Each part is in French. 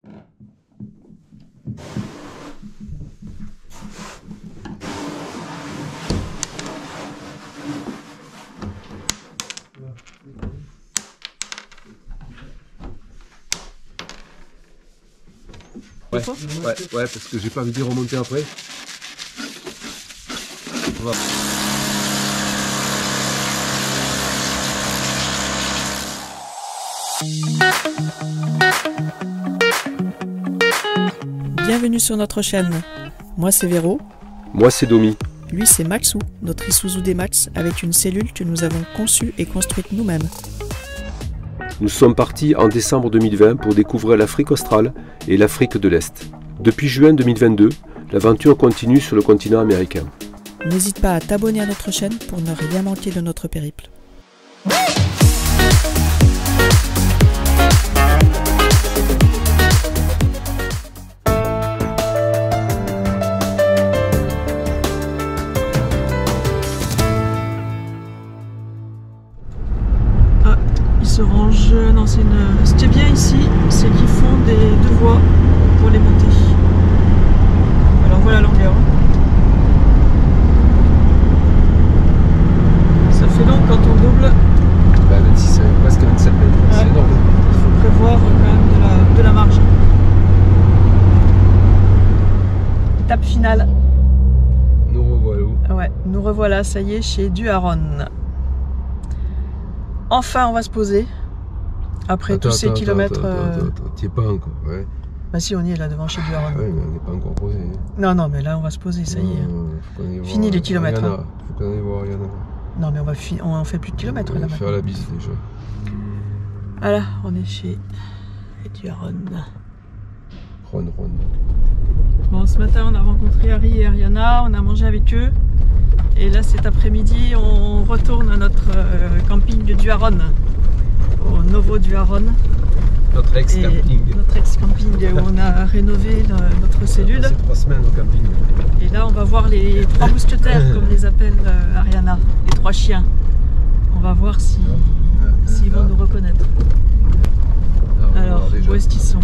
Ouais, parce que j'ai pas envie d'y remonter après. On va... Bienvenue sur notre chaîne. Moi c'est Véro. Moi c'est Domi. Lui c'est Maxou, notre Isuzu D-Max avec une cellule que nous avons conçue et construite nous-mêmes. Nous sommes partis en décembre 2020 pour découvrir l'Afrique australe et l'Afrique de l'Est. Depuis juin 2022, l'aventure continue sur le continent américain. N'hésite pas à t'abonner à notre chaîne pour ne rien manquer de notre périple. Se range dans une... Ce qui est bien ici, c'est qu'ils font des deux voies pour les monter. Alors voilà la longueur. Ça fait long quand on double. Bah 26, presque 27 mètres, c'est énorme. Il faut prévoir quand même de la marge. Étape finale. Nous revoilà. Ouais, nous revoilà, ça y est, chez Duharon. Enfin, on va se poser. Après tous ces kilomètres. T'y es pas encore, ouais. Bah si, on y est là devant chez Duharon. Ouais, mais on n'est pas encore posé. Non, non, mais là on va se poser, ça y est. Fini les kilomètres. Ariana. Faut qu'on aille voir Ariana. Non, mais on fait plus de kilomètres là maintenant. On va faire la bise déjà. Voilà, on est chez Duharon. Ron. Bon, ce matin on a rencontré Harry et Ariana, on a mangé avec eux. Et là cet après-midi on retourne à notre camping de Duharon, au Novo Duharon. Notre ex-camping. Notre ex-camping où on a rénové notre cellule. C'est 3 semaines au camping. Et là on va voir les 3 mousquetaires comme les appelle Ariana, les 3 chiens. On va voir s'ils vont nous reconnaître. Alors, où est-ce qu'ils sont?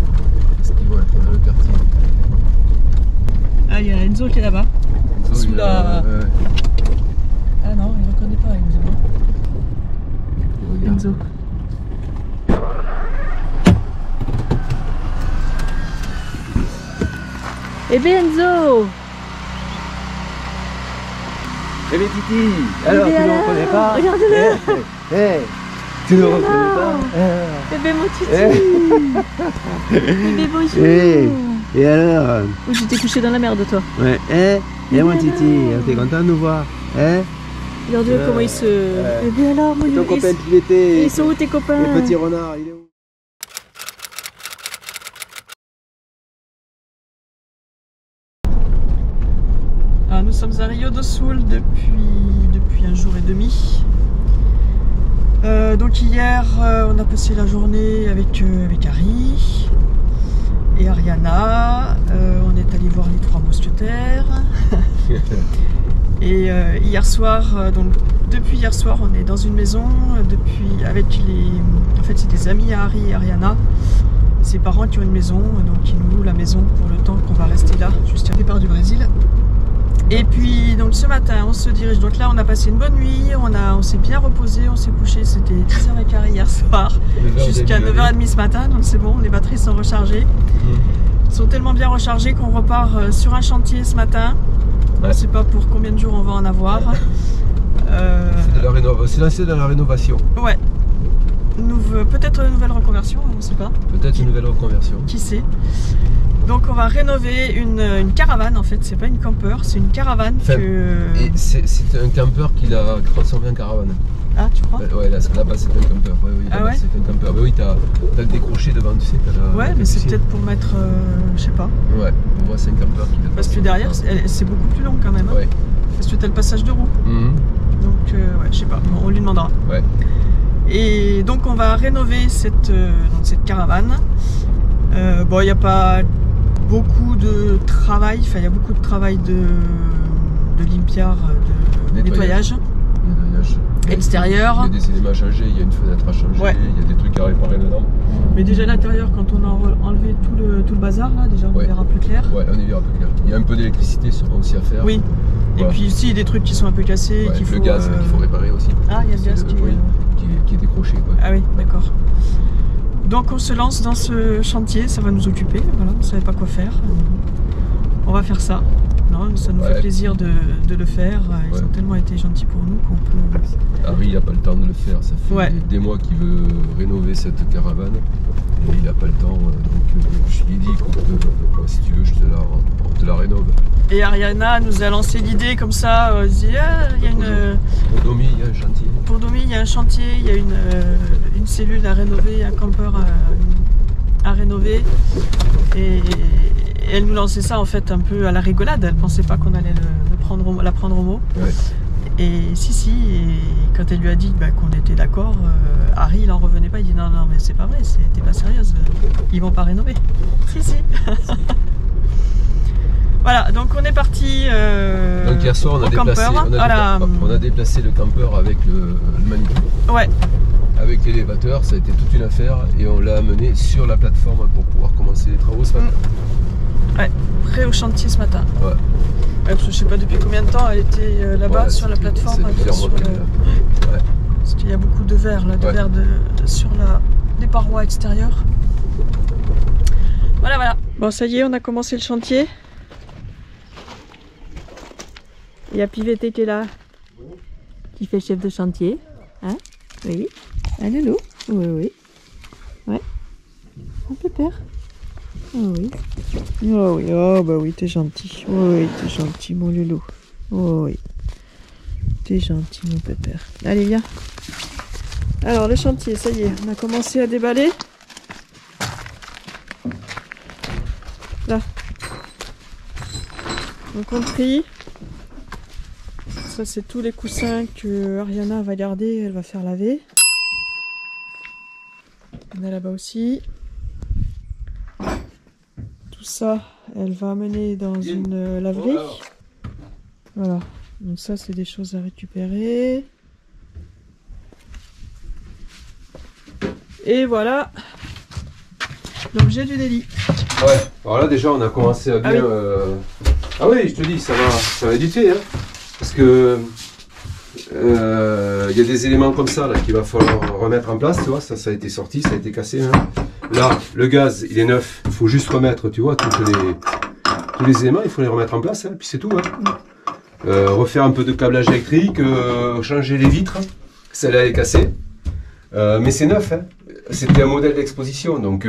Est-ce qu'ils vont être dans le quartier? Ah, il y a Enzo qui est là-bas. Sous la... Ah non, il ne reconnaît pas Enzo. Enzo. Eh bien Enzo! Eh bien Titi! Alors, tu ne le reconnais pas? Regarde-le! Tu ne le reconnais pas? Eh bien mon Titi! Eh bien bonjour! Et alors? Où tu t'es couché dans la merde toi? Ouais, et mon Titi, t'es content de nous voir? Regarde comment il se... Eh bien alors, mon ton copain tu l'étais? Ils sont où tes copains? Le petit renard, il est où? Alors, nous sommes à Rio do Sul depuis un jour et demi. Donc hier, on a passé la journée avec Harry et Ariana. On est allé voir les 3 mousquetaires. Et hier soir, donc depuis hier soir, on est dans une maison avec les... En fait, c'est des amis à Harry et Ariana. Ses parents qui ont une maison, donc ils nous louent la maison pour le temps qu'on va rester là, juste au départ du Brésil. Et puis donc ce matin, on se dirige. Donc là, on a passé une bonne nuit, on s'est bien reposé, on s'est couché. C'était 10h15 hier soir, jusqu'à 9h30 ce matin. Donc c'est bon, les batteries sont rechargées. Elles sont tellement bien rechargées qu'on repart sur un chantier ce matin. On ne sait pas pour combien de jours on va en avoir. C'est lancé dans la rénovation. Ouais. Peut-être une nouvelle reconversion, on ne sait pas. Peut-être une nouvelle reconversion. Qui sait. Donc on va rénover une caravane en fait, c'est pas une camper, c'est une caravane Et c'est un camper qui l'a transformé en caravane. Ah tu crois? Ouais, là-bas c'est un camper. Ouais, oui, ah ouais? C'est un camper. Mais oui, t'as le décroché devant, tu sais. Ouais, mais c'est peut-être pour mettre, je sais pas. Ouais, pour moi c'est un camper qui l'a. Parce que derrière c'est beaucoup plus long quand même. Hein. Ouais. Parce que t'as le passage de roue. Donc ouais, je sais pas, on lui demandera. Ouais. Et donc on va rénover cette caravane. Bon, il n'y a pas beaucoup de travail, enfin il y a beaucoup de travail de limpiard, de nettoyage. Extérieur. Il y a des éléments à changer, il y a une fenêtre à changer, Ouais. il y a des trucs à réparer dedans. Mais déjà à l'intérieur, quand on a enlevé tout le bazar, là, déjà on Ouais. verra plus clair. Ouais, on y verra plus clair. Il y a un peu d'électricité aussi à faire. Oui. Voilà. Et puis ici, il y a des trucs qui sont un peu cassés. Ouais, qu'il le faut, gaz qu'il faut réparer aussi. Ah, il y a le gaz qui est... oui, qui est décroché. Quoi. Ah oui, d'accord. Donc on se lance dans ce chantier, ça va nous occuper. Voilà, on ne savait pas quoi faire. On va faire ça. Non, ça nous fait plaisir de le faire. Ils ont tellement été gentils pour nous qu'on peut... Harry, il n'a pas le temps de le faire. Ça fait des mois qu'il veut rénover cette caravane. Et il n'a pas le temps. Donc je lui ai dit, écoute, si tu veux, on te la rénove. Et Ariana nous a lancé l'idée comme ça. Elle dit, il y a une... Pour Domi, il y a un chantier. Pour Domi, il y a un chantier, il y a une cellule à rénover, un campeur à rénover. Et elle nous lançait ça en fait un peu à la rigolade. Elle pensait pas qu'on allait la prendre au mot. Ouais. Et si, et quand elle lui a dit qu'on était d'accord, Harry il en revenait pas, il dit non mais c'est pas vrai, t'es pas sérieuse, ils vont pas rénover. Si. Voilà, donc on est parti donc hier soir on a déplacé le campeur avec le Manitou. Ouais. Avec l'élévateur, ça a été toute une affaire et on l'a amené sur la plateforme pour pouvoir commencer les travaux ce matin. Ouais, prêt au chantier ce matin. Ouais. Parce que je sais pas depuis combien de temps elle était là-bas sur la plateforme. Parce qu'il y a beaucoup de verre là, sur les parois extérieures. Voilà. Bon, ça y est, on a commencé le chantier. Il y a Pivete qui est là, qui fait chef de chantier. Hein? Oui. Un loulou? Oui. Ouais. Un pépère? Oh oui. Oh oui, oui, t'es gentil. Oui, t'es gentil, mon loulou. Oh oui. T'es gentil, mon pépère. Allez, viens. Alors, le chantier, ça y est, on a commencé à déballer. Là. Donc, on trie. Ça, c'est tous les coussins que Ariana va garder, elle va faire laver. Il y en a là-bas aussi. Tout ça, elle va amener dans une laverie. Voilà. Donc ça, c'est des choses à récupérer. Et voilà l'objet du délit. Ouais. Alors là, déjà, on a commencé à bien... Ah oui, je te dis, ça va vite fait, hein. Parce que y a des éléments comme ça là qu'il va falloir remettre en place, tu vois, ça a été sorti, ça a été cassé. Hein. Là, le gaz, il est neuf, il faut juste remettre, tu vois, tous les éléments, il faut les remettre en place, hein, puis c'est tout. Hein. Refaire un peu de câblage électrique, changer les vitres, celle-là elle est cassée, mais c'est neuf, hein. C'était un modèle d'exposition, donc...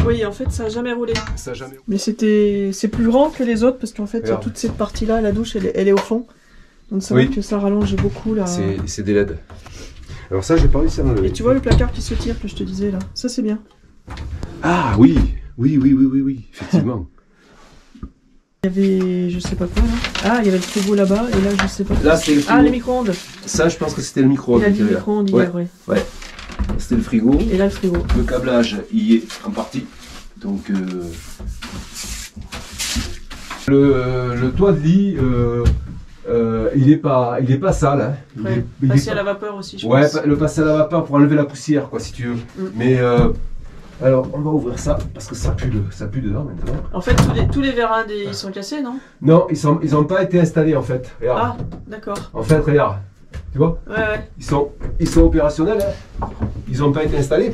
Oui, en fait, ça n'a jamais roulé. Mais c'est plus grand que les autres, parce qu'en fait, toute cette partie-là, la douche, elle est au fond. Donc c'est vrai que ça rallonge beaucoup là. C'est des LED. Alors ça, j'ai pas réussi à m'enlever. Et tu vois le placard qui se tire que je te disais là. Ça c'est bien. Ah oui, effectivement. Il y avait, je sais pas quoi là. Ah, il y avait le frigo là-bas et là je sais pas. Là c'est le frigo. Ah, les micro-ondes. Ça, je pense que c'était le micro-ondes. Il a dit micro-ondes hier, ouais. C'était le frigo. Et là le frigo. Le câblage y est en partie. Donc le toit de lit. Il est pas sale. Hein. Passer à la vapeur aussi, je pense. Ouais, le passer à la vapeur pour enlever la poussière, quoi, si tu veux. Mais alors, on va ouvrir ça parce que ça pue dedans maintenant. En fait, tous les vérins, ils sont cassés, non? Non, ils ont pas été installés en fait. Regarde. Ah, d'accord. En fait, regarde. Tu vois? Ouais. Ils sont opérationnels. Hein. Ils ont pas été installés.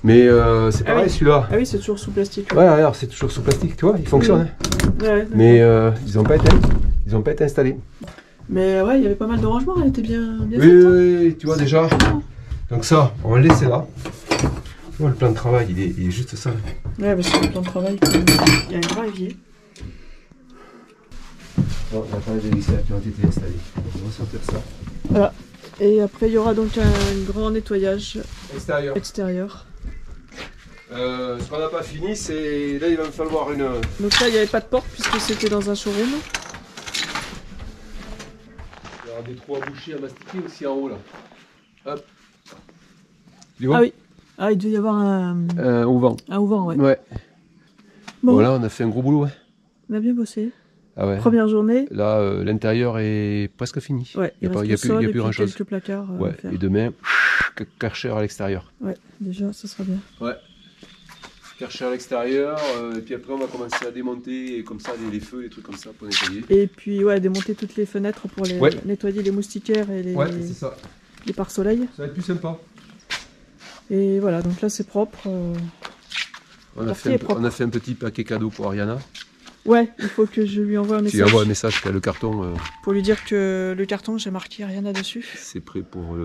Mais c'est pareil celui-là. Ah oui, c'est toujours sous plastique. Ouais, regarde, c'est toujours sous plastique, tu vois, il fonctionne. Hein. Ouais, mais ils ont pas été installés. Mais ouais, il y avait pas mal de rangements, elle était bien faite. Oui, tu vois déjà. Donc ça, on va le laisser là. Tu vois, le plan de travail, il est juste ça. Ouais, parce que le plan de travail, il y a un grand évier. Bon, il y a pas mal de viscères qui ont été installés. On va sortir ça. Voilà. Et après, il y aura donc un grand nettoyage extérieur. Ce qu'on n'a pas fini, c'est... Là, il va me falloir une... Donc là, il n'y avait pas de porte puisque c'était dans un showroom. Il y aura des trous à boucher, à mastiquer aussi en haut, là. Hop. Ah oui. Ah, il devait y avoir un auvent. Un auvent, ouais. Ouais. Bon, là, on a fait un gros boulot, ouais. On a bien bossé. Ah ouais. Première journée. Là, l'intérieur est presque fini. Ouais, Il n'y a, reste y a le plus, sol y a et plus puis grand chose. quelques placards à Ouais. faire. Et demain, Karcher à l'extérieur. Ouais, déjà, ça sera bien. Ouais. Karcher à l'extérieur, et puis après on va commencer à démonter comme ça les feux, les trucs comme ça pour nettoyer. Et puis, ouais, démonter toutes les fenêtres pour les, Ouais. nettoyer les moustiquaires et Ouais, c'est ça. les pare-soleil. Ça va être plus sympa. Et voilà, donc là, c'est propre. On a fait un petit paquet cadeau pour Ariana. Ouais, il faut que je lui envoie un Tu message. lui envoies un message qu'il y a le carton. Pour lui dire que le carton, j'ai marqué Ariana dessus. C'est prêt pour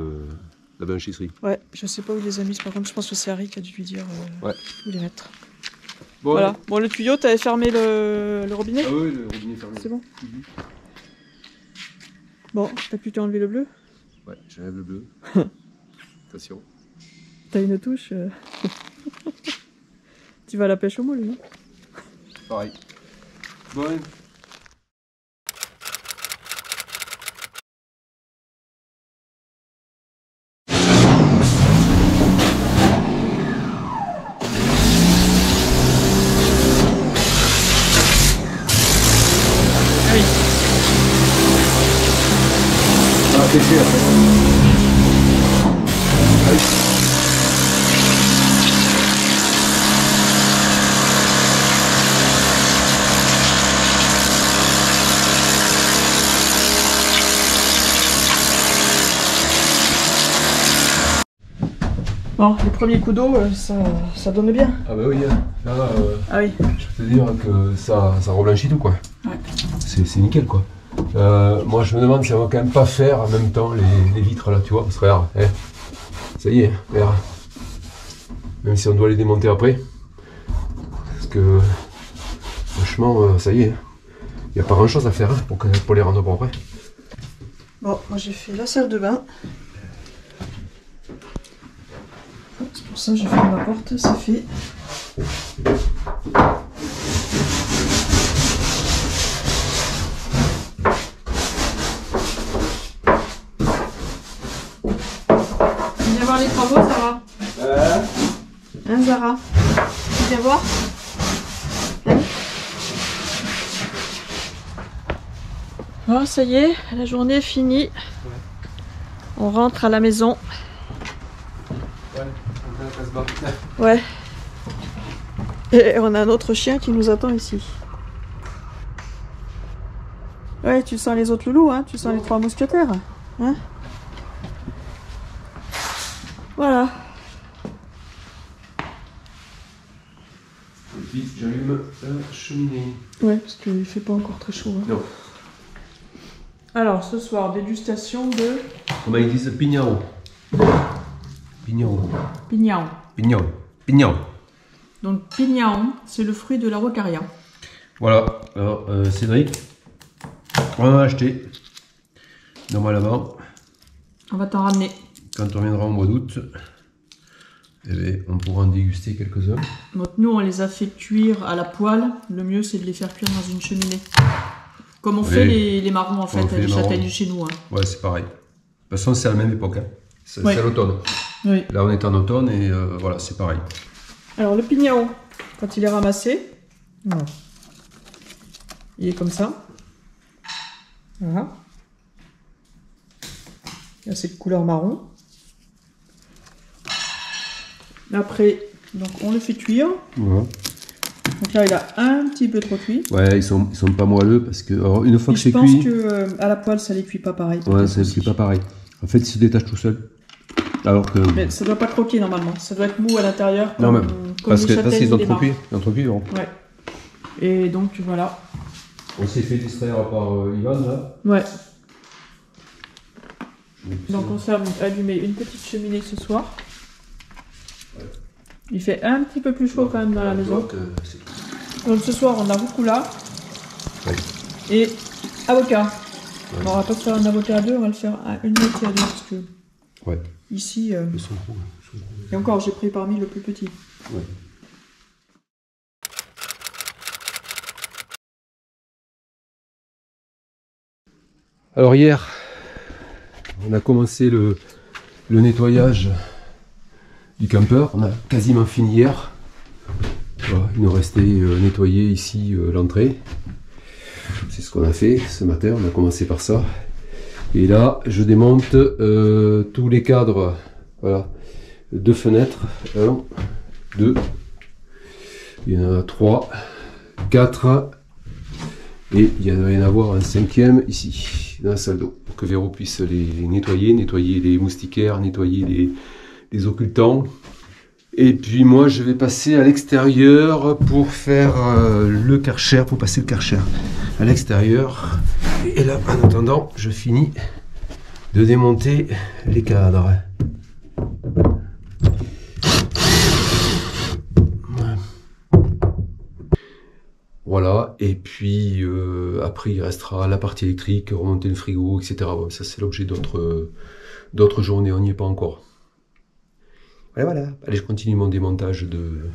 la blanchisserie. Ouais, je sais pas où il les a mis, par contre, je pense que c'est Harry qui a dû lui dire Ouais. où les mettre. Bon, Voilà. Bon, le tuyau, t'avais fermé le robinet? Ah oui, le robinet est fermé. C'est bon. Bon, t'as plus qu'à enlever le bleu. Ouais, j'enlève le bleu. Attention. T'as une touche. Tu vas à la pêche au moule, non? Pareil. Bon. Ah oui. Ah, c'est cher. Bon, les premiers coups d'eau, ça donne bien. Ah bah oui, là, Ah oui. je peux te dire que ça reblanchit tout quoi. Ouais. C'est nickel quoi. Moi je me demande si on va quand même pas faire en même temps les vitres là, tu vois, parce que regarde, ça y est, regarde. Même si on doit les démonter après. Parce que franchement, ça y est, il n'y a pas grand chose à faire pour les rendre propres. Bon, moi j'ai fait la salle de bain. C'est pour ça que j'ai fait ma porte, c'est fait. Viens voir les travaux, Zara. Hein, Zara? Tu viens voir? Hein? Bon, ça y est, la journée est finie. On rentre à la maison. Ouais. Et on a un autre chien qui nous attend ici. Ouais, tu sens les autres loulous, hein? Tu sens les trois mousquetaires, hein? Voilà. Et puis j'allume la cheminée. Ouais, parce qu'il fait pas encore très chaud. Hein. Non. Alors, ce soir, dégustation de Comment ils disent pignao? Pignao. pignon. Pignon. Pignon. Donc, pignon, c'est le fruit de l'araucaria. Voilà, alors Cédric, on en a acheté. Normalement, On va t'en ramener. quand on reviendra au mois d'août, eh bien, on pourra en déguster quelques-uns. Donc, nous, on les a fait cuire à la poêle. Le mieux, c'est de les faire cuire dans une cheminée. Comme on fait les marrons, en fait, les châtaignes chez nous. Hein. Ouais, c'est pareil. De toute façon, c'est à la même époque. Hein. C'est Ouais. à l'automne. Oui. Là, on est en automne et voilà, c'est pareil. Alors, le pignon, quand il est ramassé, voilà. Il est comme ça. Voilà. Là, c'est de couleur marron. Après, donc, on le fait cuire. Voilà. Donc là, il a un petit peu trop cuit. Ouais, ils sont pas moelleux parce que alors, une fois Et que c'est je pense cuit, que à la poêle, ça les cuit pas pareil. ouais, ça ne cuit pas pareil. En fait, il se détache tout seul. Alors que. Mais ça doit pas croquer normalement. Ça doit être mou à l'intérieur. Non, mais comme parce les qu'ils châtaignes ont et les trop cuit. marrons. Ils ont trop cuit, bon. Ouais. Et donc voilà. On s'est fait distraire par Ivan là. Ouais. Donc on s'est allumé une petite cheminée ce soir. Ouais. Il fait un petit peu plus chaud quand même dans la maison. Donc ce soir on a rucola Ouais. et avocat. Ouais. Bon, on va pas se faire un avocat à deux, on va le faire à une moitié à deux parce que Ouais. ici Ils sont gros. et encore j'ai pris parmi le plus petit. Ouais. Alors hier, on a commencé le nettoyage du camper. On a quasiment fini hier. Voilà, il nous restait nettoyer ici l'entrée. C'est ce qu'on a fait ce matin, on a commencé par ça. Et là, je démonte tous les cadres, voilà, de fenêtres. 1, 2, il y en a 3, 4, et il va y en avoir un 5e ici, dans la salle d'eau, pour que Véro puisse les nettoyer, nettoyer les moustiquaires, nettoyer les occultants. Et puis moi, je vais passer à l'extérieur pour faire le Karcher, pour passer le Karcher à l'extérieur. Et là, en attendant, je finis de démonter les cadres. Voilà, et puis après il restera la partie électrique, remonter le frigo, etc. Bon, ça c'est l'objet d'autres journées, on n'y est pas encore. Voilà. Allez, je continue mon démontage de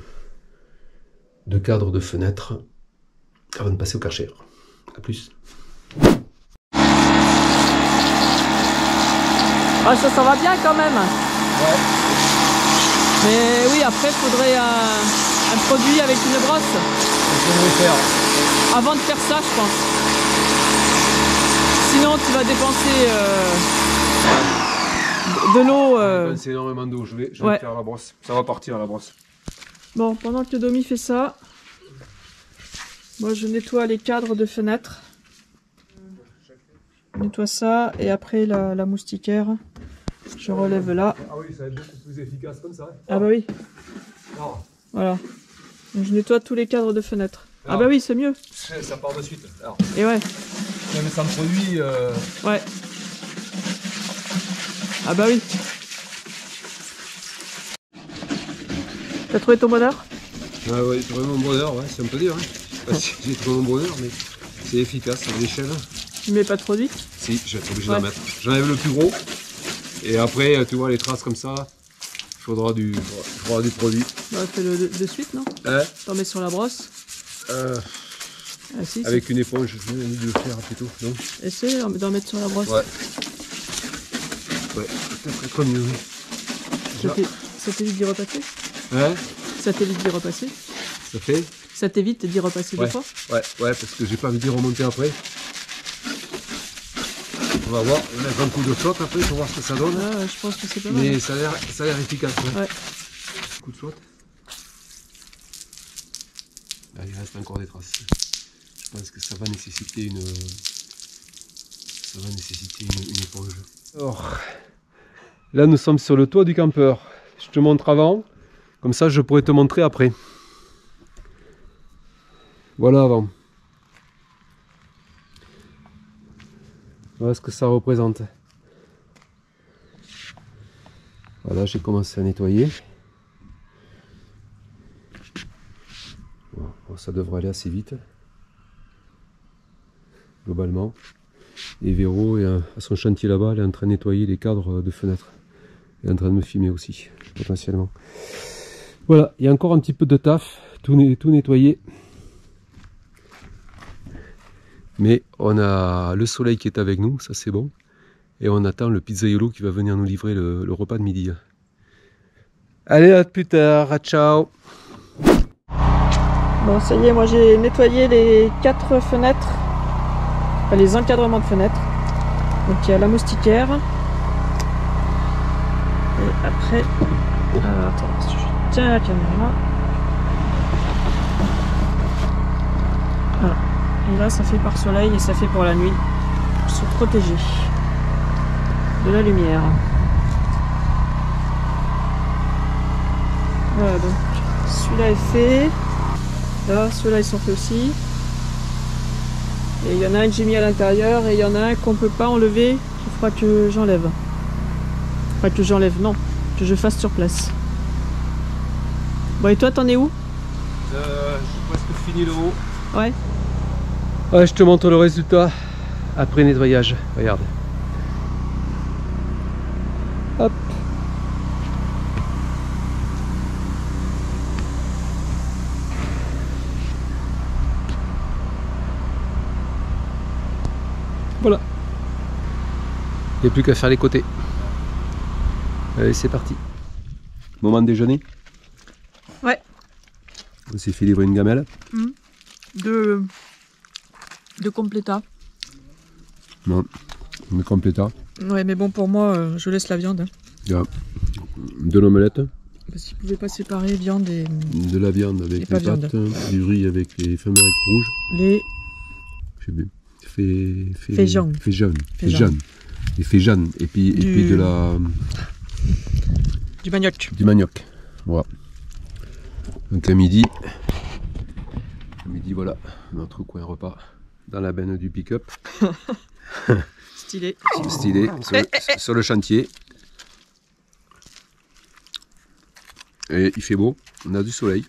cadres de fenêtres avant de passer au Karcher. A plus. Ah, ça va bien quand même. Ouais. Mais oui, après, il faudrait un produit avec une brosse. C'est ce que je vais faire. Avant de faire ça, je pense. Sinon, tu vas dépenser de l'eau. C'est énormément d'eau, je vais Ouais. faire la brosse. Ça va partir à la brosse. Bon, pendant que Domi fait ça, moi je nettoie les cadres de fenêtres. Je nettoie ça et après la moustiquaire, je relève là. Ah oui, ça va être beaucoup plus efficace comme ça. Ah bah oui, Non, voilà. Donc, je nettoie tous les cadres de fenêtres. Ah Alors. bah oui, c'est mieux. ça part de suite. Alors, Et ouais, même sans produit, ouais. Ah bah oui. T'as trouvé ton bonheur? ah ouais, j'ai trouvé mon bonheur, ouais, c'est un peu dur. Hein. Je sais pas si j'ai trouvé mon bonheur, mais c'est efficace à l'échelle. Tu mets pas de produit? Si, je vais être obligé Ouais. d'en mettre. J'enlève le plus gros. Et après, tu vois les traces comme ça, il faudra du produit. Bah fais-le de suite, non? Hein T'en mets sur la brosse. Ah si, avec une éponge, je vais de le faire plutôt, non? essaie d'en mettre sur la brosse. Ouais. Ouais, peut-être être mieux. Oui. Ça t'évite d'y repasser? Hein? Ça t'évite d'y repasser? Ça fait? Ça t'évite d'y repasser Ouais. deux fois? Ouais, parce que j'ai pas envie d'y remonter après. On va voir, on va mettre un coup de flotte après pour voir ce que ça donne. Ah, je pense que c'est pas mal. Mais ça a l'air efficace. Ouais. Ouais. Coup de flotte. Là, il reste encore des traces. Je pense que ça va nécessiter une éponge. Alors, là nous sommes sur le toit du campeur. Je te montre avant, comme ça je pourrais te montrer après. Voilà avant. Voilà ce que ça représente. Voilà, j'ai commencé à nettoyer. Bon, ça devrait aller assez vite. Globalement. Et Véro est à son chantier là-bas, elle est en train de nettoyer les cadres de fenêtres. Elle est en train de me filmer aussi, potentiellement. Voilà, il y a encore un petit peu de taf, tout nettoyer. Mais on a le soleil qui est avec nous, ça c'est bon. Et on attend le pizzaiolo qui va venir nous livrer le repas de midi. Allez, à plus tard, ciao. Bon, ça y est, moi j'ai nettoyé les 4 fenêtres, enfin, les encadrements de fenêtres. Donc il y a la moustiquaire. Et après, attends, je tiens la caméra. Voilà. Et là, ça fait par soleil et ça fait pour la nuit, pour se protéger de la lumière. Voilà, donc celui-là est fait. Là, ceux-là ils sont faits aussi. Et il y en a un que j'ai mis à l'intérieur et il y en a un qu'on peut pas enlever, qu'il faudra que j'enlève. Enfin que j'enlève, non, que je fasse sur place. Bon, et toi t'en es où? J'ai presque fini le haut. Ouais. Ouais, je te montre le résultat après nettoyage. Regarde. Hop. Voilà. Il n'y a plus qu'à faire les côtés. Allez, c'est parti. Moment de déjeuner. Ouais. On s'est fait livrer une gamelle. De de compléta. Non, une compléta. Ouais, mais bon, pour moi, je laisse la viande. Il y a de l'omelette. Parce qu'ils ne pouvaient pas séparer viande et... De la viande avec les pas pâtes, du riz avec les feuilles rouges. Les... Je sais plus. Féjan. Les féjanes. Et puis de la... Du manioc. Du manioc. Voilà. Donc à midi, voilà, notre coin repas dans la benne du pick-up. Stylé. Stylé, sur le chantier. Et il fait beau, on a du soleil.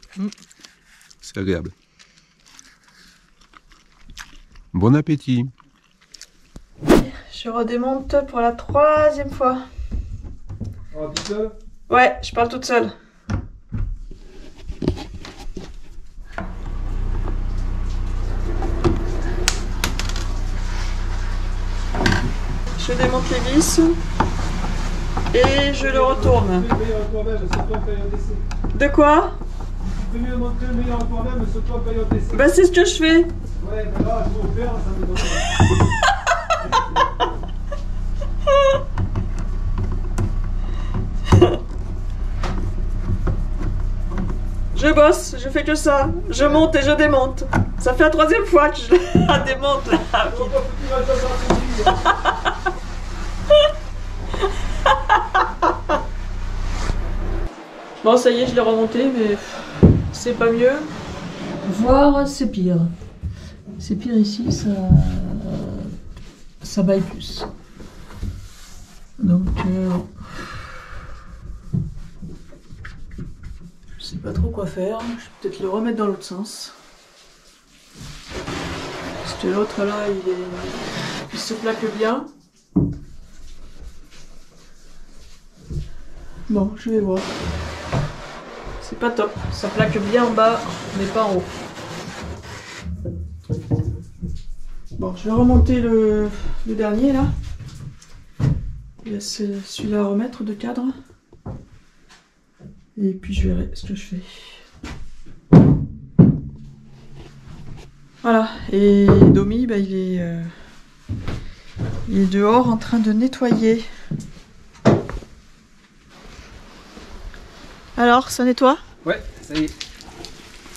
C'est agréable. Bon appétit. Je redémonte pour la 3e fois. Oh, toute seule ? Ouais, je parle toute seule. Je démonte les vis et je le retourne. De quoi? Bah c'est ce que je fais. Je bosse, je fais que ça. Je monte et je démonte. Ça fait la 3e fois que je la démonte là. Bon, ça y est, je l'ai remonté, mais c'est pas mieux. Voire c'est pire. C'est pire ici, ça baille plus. Donc, je sais pas trop quoi faire. Je vais peut-être le remettre dans l'autre sens. Parce que l'autre là, il se plaque bien. Bon, je vais voir. C'est pas top. Ça plaque bien en bas, mais pas en haut. Bon, je vais remonter le dernier là. Il y a celui-là à remettre de cadre. Et puis je verrai ce que je fais. Voilà. Et Domi, bah, il est dehors en train de nettoyer. Alors, ça nettoie? Ouais, ça y est.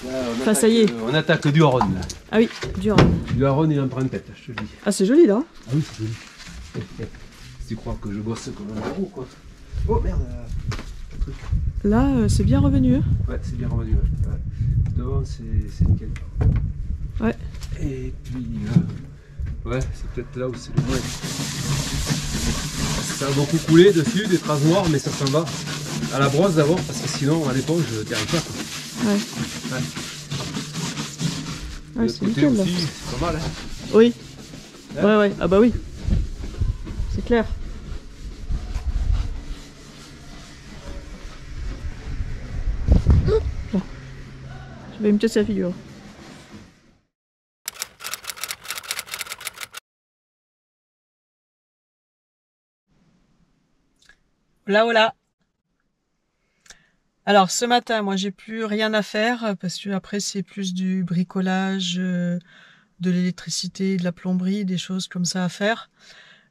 Là, enfin, ça y est. On attaque du Haron là. Ah oui, du Haron. Du Haron, il en prend une tête, je te le dis. Ah, c'est joli là. Ah oui, c'est joli. Si tu crois que je bosse comme un héros, quoi. Oh merde. Là, c'est bien revenu. Hein. Ouais, c'est bien revenu. Ouais. Devant, c'est nickel. Ouais. Et puis, ouais, c'est peut-être là où c'est le moins. Ça a beaucoup coulé dessus, des traces noires, mais ça s'en va. À la brosse d'abord, parce que sinon, à l'éponge, t'y arrives pas. Quoi. Ouais. Ouais. Ouais, c'est nickel là. C'est pas mal, hein. Oui. Ouais, ouais. Ah bah oui. C'est clair. Là. Je vais me casser la figure. Voilà. Alors ce matin, moi j'ai plus rien à faire parce que après c'est plus du bricolage, de l'électricité, de la plomberie, des choses comme ça à faire.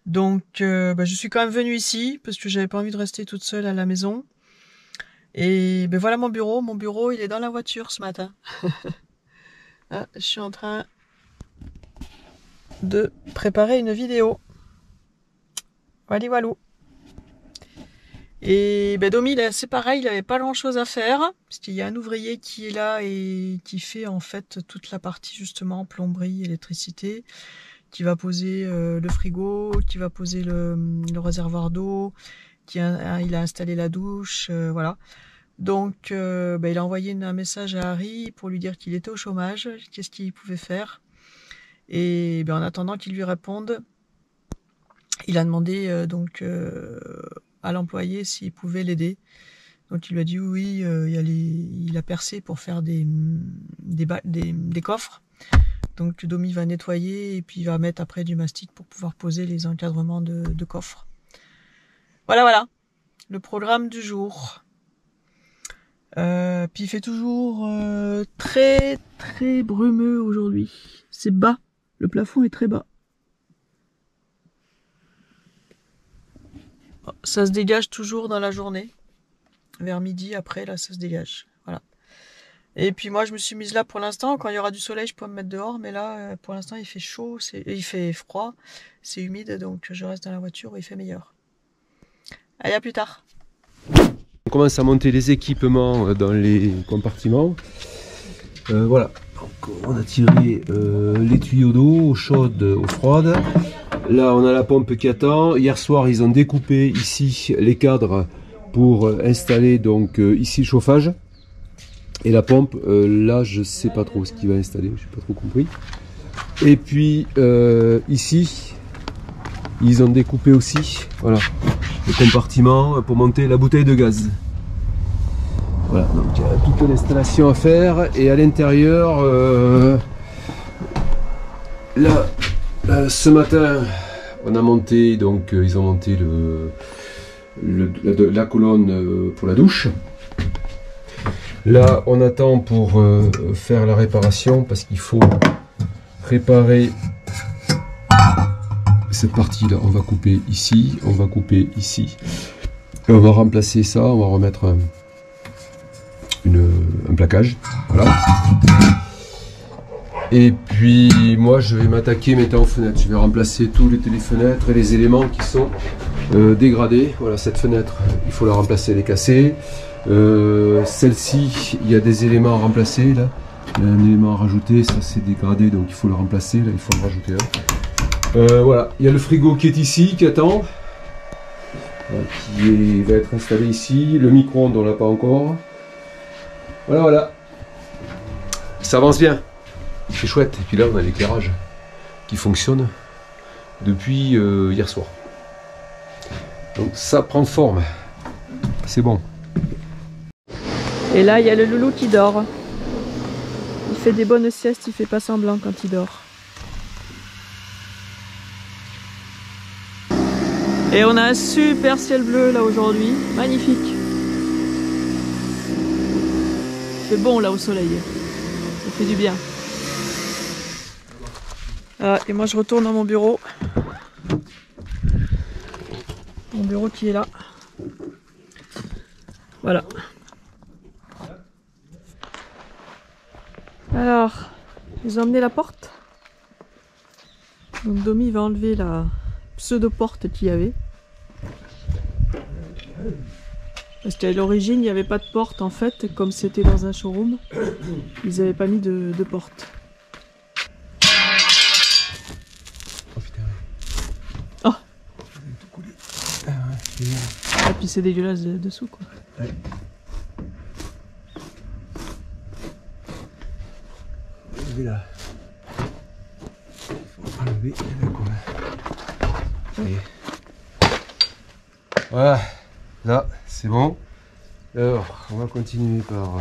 Donc je suis quand même venue ici parce que j'avais pas envie de rester toute seule à la maison. Et ben voilà mon bureau. Mon bureau il est dans la voiture ce matin. Ah, je suis en train de préparer une vidéo. Walou. Et ben Domi, c'est pareil, il n'avait pas grand chose à faire, parce qu'il y a un ouvrier qui est là et qui fait en fait toute la partie justement plomberie, électricité, qui va poser le frigo, qui va poser le réservoir d'eau, il a installé la douche, voilà. Donc il a envoyé un message à Harry pour lui dire qu'il était au chômage, qu'est-ce qu'il pouvait faire. Et en attendant qu'il lui réponde, il a demandé à l'employé s'il pouvait l'aider. Donc il lui a dit oui, il a percé pour faire des coffres. Donc Domi va nettoyer et puis il va mettre après du mastic pour pouvoir poser les encadrements de coffres. Voilà, le programme du jour. Puis il fait toujours très très brumeux aujourd'hui. C'est bas, Le plafond est très bas. Ça se dégage toujours dans la journée. Vers midi, après, là, ça se dégage. Voilà. Et puis moi, je me suis mise là pour l'instant. Quand il y aura du soleil, je peux me mettre dehors. Mais là, pour l'instant, il fait chaud, il fait froid, c'est humide. Donc, je reste dans la voiture où il fait meilleur. Allez, à plus tard. On commence à monter les équipements dans les compartiments. Voilà. Donc, on a tiré les tuyaux d'eau, eau chaude, eau froide. Là, on a la pompe qui attend. Hier soir, ils ont découpé ici les cadres pour installer donc ici le chauffage. Et la pompe, là, je sais pas trop ce qu'il va installer, je n'ai pas trop compris. Et puis ici, ils ont découpé aussi, voilà, le compartiment pour monter la bouteille de gaz. Voilà, donc il y a toute l'installation à faire. Et à l'intérieur, là, ce matin, on a monté, donc ils ont monté la colonne pour la douche. Là, on attend pour faire la réparation parce qu'il faut réparer cette partie-là. On va couper ici, on va couper ici. Et on va remplacer ça, on va remettre un plaquage. Voilà. Et puis, moi, je vais m'attaquer maintenant aux fenêtres. Je vais remplacer tous les téléfenêtres et les éléments qui sont dégradés. Voilà, cette fenêtre, il faut la remplacer, elle est cassée. Celle-ci, il y a des éléments à remplacer là. Il y a un élément à rajouter, ça c'est dégradé donc il faut le remplacer, là il faut en rajouter un. Voilà, il y a le frigo qui est ici, qui attend, qui va être installé ici. Le micro-ondes on l'a pas encore. Voilà, voilà. Ça avance bien, c'est chouette. Et puis là on a l'éclairage qui fonctionne depuis hier soir. Donc ça prend forme, c'est bon. Et là, il y a le loulou qui dort. Il fait des bonnes siestes, il fait pas semblant quand il dort. Et on a un super ciel bleu là aujourd'hui, magnifique. C'est bon là au soleil, ça fait du bien. Ah, et moi je retourne dans mon bureau. Mon bureau qui est là. Voilà. Alors, ils ont emmené la porte. Donc Domi va enlever la pseudo-porte qu'il y avait. Parce qu'à l'origine, il n'y avait pas de porte en fait, comme c'était dans un showroom. Ils n'avaient pas mis de porte. Oh! Et puis c'est dégueulasse dessous quoi. Ouais. Là. Il faut enlever voilà, là c'est bon. Alors on va continuer par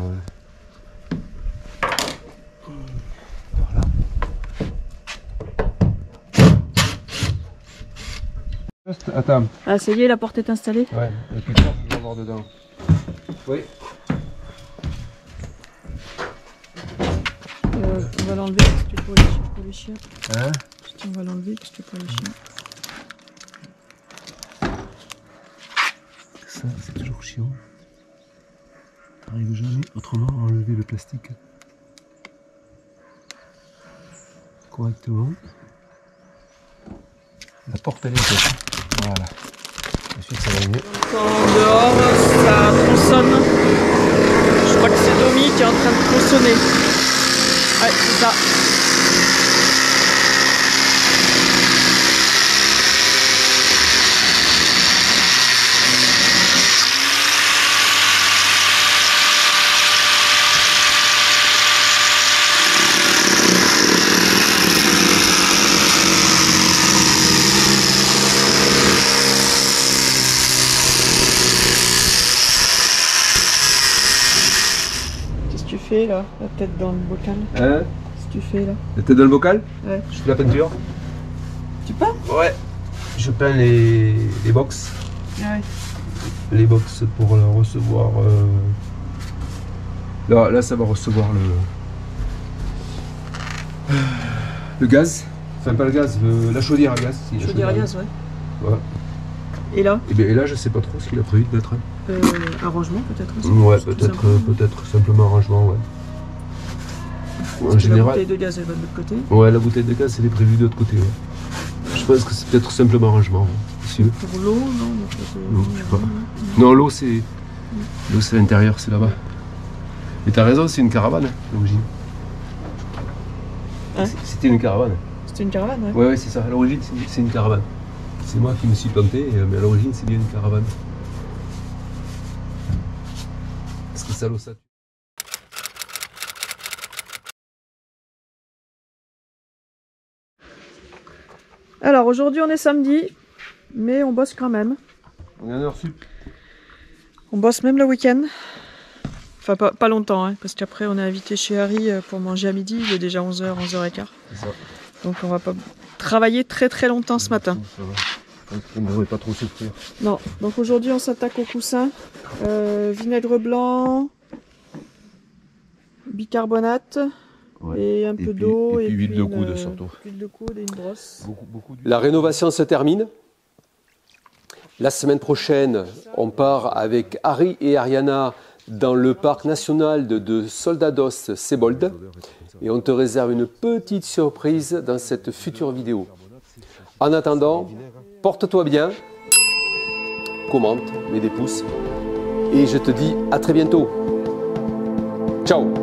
là. Juste, attends. Ah ça y est, la porte est installée. Ouais, et puis ça, je vais voir dedans. Oui. On va l'enlever parce que pour les chiens. Hein? On va l'enlever parce que pour les chiens. Ça, c'est toujours chiant. T'arrives jamais autrement à enlever le plastique correctement. La porte elle est faite. Voilà. Ensuite ça va mieux. Quand dehors, ça tronçonne. Je crois que c'est Domi qui est en train de tronçonner. Ouais, c'est ça. Qu'est-ce que tu fais là? La tête dans le bocal? Hein? Qu'est-ce que tu fais là? La tête dans le bocal? Ouais. Je fais la peinture. Tu peins? Ouais. Je peins les box. Ouais. Les box pour recevoir. Là, ça va recevoir le gaz. Enfin, pas le gaz, la chaudière à gaz. Si, la Chaudière à gaz, ouais. Voilà. Et là, Et là, je sais pas trop ce qu'il a prévu de mettre. arrangement peut-être aussi. Ouais, tout simplement. peut-être simplement arrangement, ouais. En Parce que la général. bouteille de gaz, elle va de l'autre côté. Ouais, la bouteille de gaz, elle est prévue de l'autre côté, ouais. Je pense que c'est peut-être simplement arrangement, ouais. Pour l'eau, non, Non, je sais pas. Non, l'eau, c'est l'intérieur, c'est là-bas. Mais t'as raison, c'est une caravane, l'origine. Hein? C'était une caravane. C'était une caravane, ouais. Ouais, c'est ça. À l'origine, c'est une caravane. C'est moi qui me suis planté, mais à l'origine, c'est bien une caravane. Parce que ça l'eau, ça. Alors aujourd'hui on est samedi, mais on bosse quand même. On est en heure sup. On bosse même le week-end. Enfin pas longtemps, hein, parce qu'après on est invité chez Harry pour manger à midi, il est déjà 11h, 11h15. C'est ça. Donc on va pas travailler très longtemps ce matin. Ça va. On ne devrait pas trop souffrir. Non, donc aujourd'hui on s'attaque au coussin. Vinaigre blanc, bicarbonate, Ouais. et un peu d'eau. Et puis huile de coude surtout. Huile de coude et une brosse. La rénovation se termine. La semaine prochaine, on part avec Harry et Ariana dans le parc national de Soldados-Sebold. Et on te réserve une petite surprise dans cette future vidéo. En attendant, porte-toi bien, commente, mets des pouces. Et je te dis à très bientôt. Ciao!